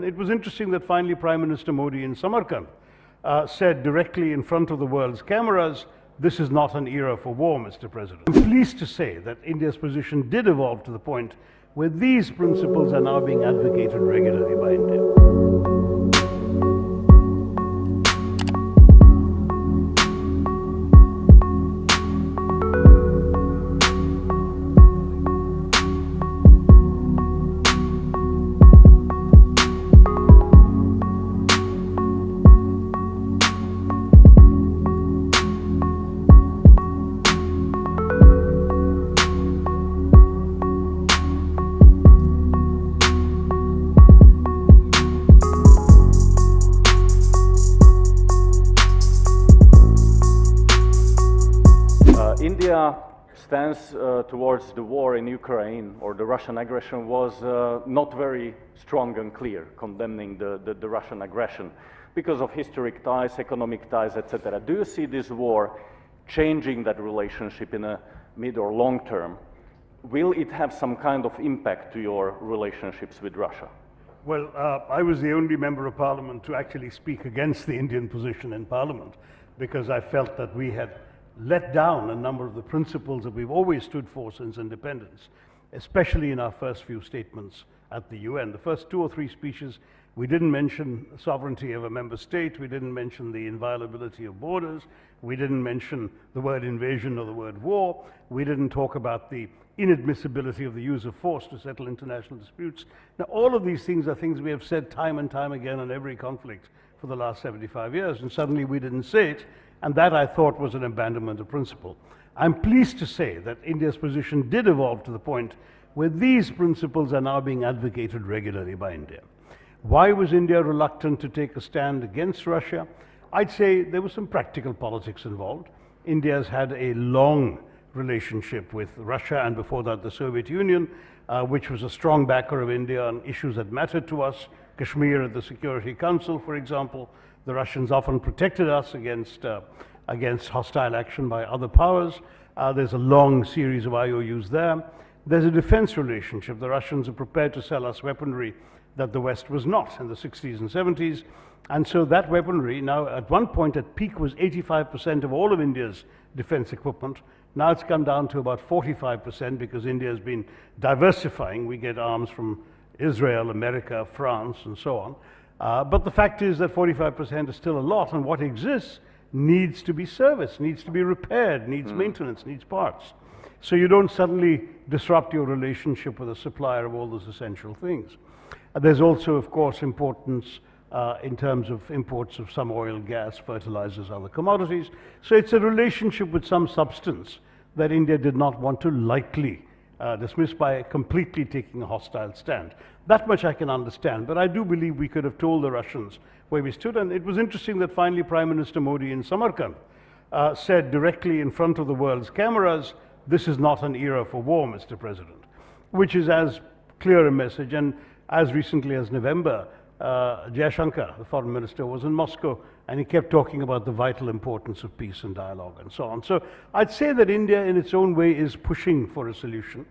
And it was interesting that finally Prime Minister Modi in Samarkand said directly in front of the world's cameras, "This is not an era for war, Mr. President." I'm pleased to say that India's position did evolve to the point where these principles are now being advocated regularly by India. India's stance towards the war in Ukraine or the Russian aggression was not very strong and clear, condemning the Russian aggression because of historic ties, economic ties, etc. Do you see this war changing that relationship in a mid or long term? Will it have some kind of impact to your relationships with Russia? Well, I was the only member of parliament to actually speak against the Indian position in parliament because I felt that we had let down a number of the principles that we've always stood for since independence, especially in our first few statements at the UN. The first 2 or 3 speeches, we didn't mention sovereignty of a member state, we didn't mention the inviolability of borders, we didn't mention the word invasion or the word war, we didn't talk about the inadmissibility of the use of force to settle international disputes. Now, all of these things are things we have said time and time again on every conflict for the last 75 years, and suddenly we didn't say it, and that I thought was an abandonment of principle. I'm pleased to say that India's position did evolve to the point where these principles are now being advocated regularly by India. Why was India reluctant to take a stand against Russia? I'd say there was some practical politics involved. India's had a long relationship with Russia and before that the Soviet Union, which was a strong backer of India on issues that mattered to us. Kashmir at the Security Council, for example. The Russians often protected us against hostile action by other powers. There's a long series of IOUs there. There's a defense relationship. The Russians are prepared to sell us weaponry that the West was not in the 60s and 70s. And so that weaponry now at one point at peak was 85% of all of India's defense equipment. Now it's come down to about 45% because India has been diversifying. We get arms from Israel, America, France, and so on. But the fact is that 45% is still a lot, and what exists needs to be serviced, needs to be repaired, needs maintenance, needs parts. So you don't suddenly disrupt your relationship with a supplier of all those essential things. There's also, of course, importance in terms of imports of some oil, gas, fertilizers, other commodities. So it's a relationship with some substance that India did not want to lightly dismiss by completely taking a hostile stand. That much I can understand, but I do believe we could have told the Russians where we stood, and it was interesting that finally Prime Minister Modi in Samarkand said directly in front of the world's cameras, "This is not an era for war, Mr. President," which is as clear a message. And as recently as November, Jaishankar, the foreign minister, was in Moscow, and he kept talking about the vital importance of peace and dialogue and so on. So I'd say that India in its own way is pushing for a solution.